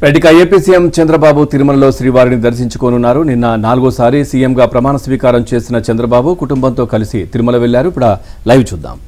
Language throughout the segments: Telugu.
ఇక ఏపీ సీఎం చంద్రబాబు తిరుమలలో శ్రీవారిని దర్శించుకోనున్నారు. నిన్న 4వ సారి సీఎంగా ప్రమాణ స్వీకారం చేసిన చంద్రబాబు కుటుంబంతో కలిసి తిరుమల వెళ్లారు. ఇప్పుడు లైవ్ చూద్దాం.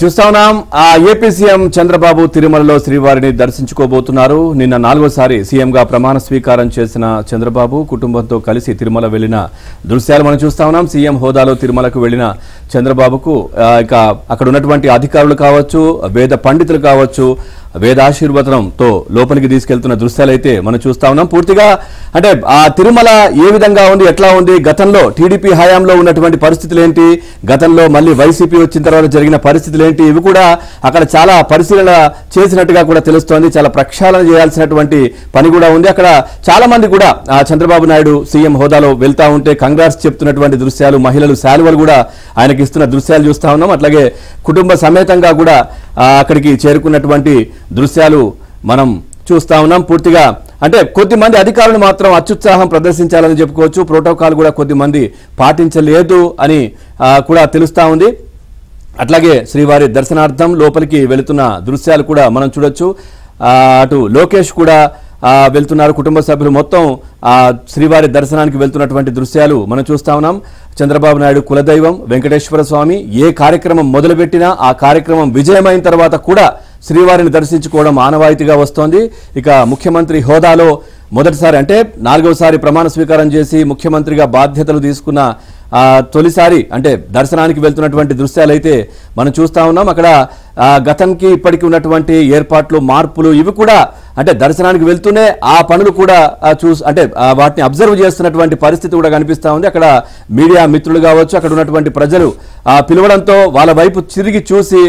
చూస్తా ఉన్నాం. ఏపీ సీఎం చంద్రబాబు తిరుమలలో శ్రీవారిని దర్శించుకోబోతున్నారు. నిన్న 4వ సారి సీఎంగా ప్రమాణ స్వీకారం చేసిన చంద్రబాబు కుటుంబంతో కలిసి తిరుమల వెళ్లిన దృశ్యాలు మనం చూస్తా ఉన్నాం. సీఎం హోదాలో తిరుమలకు వెళ్లిన చంద్రబాబుకు ఇక అక్కడ ఉన్నటువంటి అధికారులు కావచ్చు, వేద పండితులు కావచ్చు, వేదాశీర్వచనంతో లోపలికి తీసుకెళ్తున్న దృశ్యాలైతే మనం చూస్తా ఉన్నాం. పూర్తిగా అంటే ఆ తిరుమల ఏ విధంగా ఉంది, ఎట్లా ఉంది, గతంలో టీడీపీ హయాంలో ఉన్నటువంటి పరిస్థితులు ఏంటి, గతంలో మళ్ళీ వైసీపీ వచ్చిన తర్వాత జరిగిన పరిస్థితులు ఏంటి, ఇవి కూడా అక్కడ చాలా పరిశీలన చేసినట్టుగా కూడా తెలుస్తోంది. చాలా ప్రక్షాళన చేయాల్సినటువంటి పని కూడా ఉంది. అక్కడ చాలా మంది కూడా చంద్రబాబు నాయుడు సీఎం హోదాలో వెళ్తా ఉంటే కంగ్రాట్స్ చెప్తున్నటువంటి దృశ్యాలు, మహిళలు శాలువలు కూడా ఆయనకి ఇస్తున్న దృశ్యాలు చూస్తా ఉన్నాం. అట్లాగే కుటుంబ సమేతంగా కూడా అక్కడికి చేరుకున్నటువంటి దృశ్యాలు మనం చూస్తా ఉన్నాం. పూర్తిగా అంటే కొద్దిమంది అధికారులు మాత్రం అత్యుత్సాహం ప్రదర్శించాలని చెప్పుకోవచ్చు. ప్రోటోకాల్ కూడా కొద్దిమంది పాటించలేదు అని కూడా తెలుస్తా ఉంది. అట్లాగే శ్రీవారి దర్శనార్థం లోపలికి వెళుతున్న దృశ్యాలు కూడా మనం చూడొచ్చు. అటు లోకేష్ కూడా వెళ్తున్నారు. కుటుంబ సభ్యులు మొత్తం శ్రీవారి దర్శనానికి వెళ్తున్నటువంటి దృశ్యాలు మనం చూస్తా ఉన్నాం. చంద్రబాబు నాయుడు కులదైవం వెంకటేశ్వర స్వామి ఏ కార్యక్రమం మొదలుపెట్టినా ఆ కార్యక్రమం విజయమైన తర్వాత కూడా శ్రీవారిని దర్శించుకోవడం ఆనవాయితీగా వస్తోంది. ఇక ముఖ్యమంత్రి హోదాలో మొదటిసారి అంటే 4వసారి ప్రమాణ స్వీకారం చేసి ముఖ్యమంత్రిగా బాధ్యతలు తీసుకున్న తొలిసారి అంటే దర్శనానికి వెళ్తున్నటువంటి దృశ్యాలైతే మనం చూస్తా ఉన్నాం. అక్కడ గతంకి ఇప్పటికి ఉన్నటువంటి ఏర్పాట్లు మార్పులు ఇవి కూడా అంటే దర్శనానికి వెళ్తూనే ఆ పనులు కూడా అంటే వాటిని అబ్జర్వ్ చేస్తున్నటువంటి పరిస్థితి కూడా కనిపిస్తా ఉంది. అక్కడ మీడియా మిత్రులు కావచ్చు, అక్కడ ఉన్నటువంటి ప్రజలు పిలవడంతో వాళ్ళ వైపు తిరిగి చూసి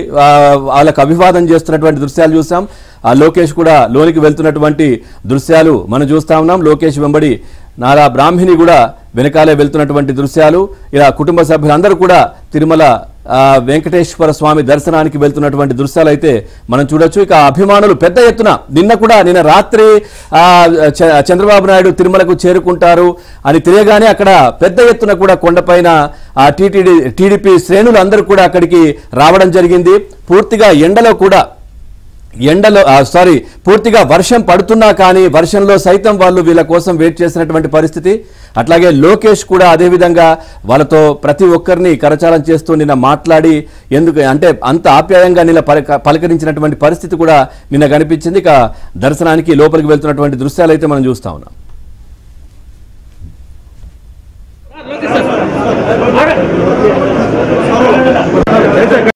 వాళ్ళకు అభివాదం చేస్తున్నటువంటి దృశ్యాలు చూసాం. లోకేష్ కూడా లోనికి వెళ్తున్నటువంటి దృశ్యాలు మనం చూస్తా ఉన్నాం. లోకేష్ వెంబడి నారా బ్రాహ్మణి కూడా వెనకాలే వెళ్తున్నటువంటి దృశ్యాలు. ఇలా కుటుంబ సభ్యులందరూ కూడా తిరుమల వెంకటేశ్వర స్వామి దర్శనానికి వెళ్తున్నటువంటి దృశ్యాలు అయితే మనం చూడొచ్చు. ఇక అభిమానులు పెద్ద ఎత్తున నిన్న రాత్రి చంద్రబాబు నాయుడు తిరుమలకు చేరుకుంటారు అని తెలియగానే అక్కడ పెద్ద ఎత్తున కూడా కొండపైన టీడీపీ శ్రేణులు అందరూ కూడా అక్కడికి రావడం జరిగింది. పూర్తిగా పూర్తిగా వర్షం పడుతున్నా కానీ వర్షంలో సైతం వాళ్ళు వీళ్ళ కోసం వెయిట్ చేసినటువంటి పరిస్థితి. అట్లాగే లోకేష్ కూడా అదేవిధంగా వాళ్ళతో ప్రతి ఒక్కరిని కరచాలం చేస్తూ నిన్న మాట్లాడి ఎందుకు అంటే అంత ఆప్యాయంగా నిన్న పలకరించినటువంటి పరిస్థితి కూడా నిన్న కనిపించింది. ఇక దర్శనానికి లోపలికి వెళ్తున్నటువంటి దృశ్యాలు అయితే మనం చూస్తా ఉన్నాం.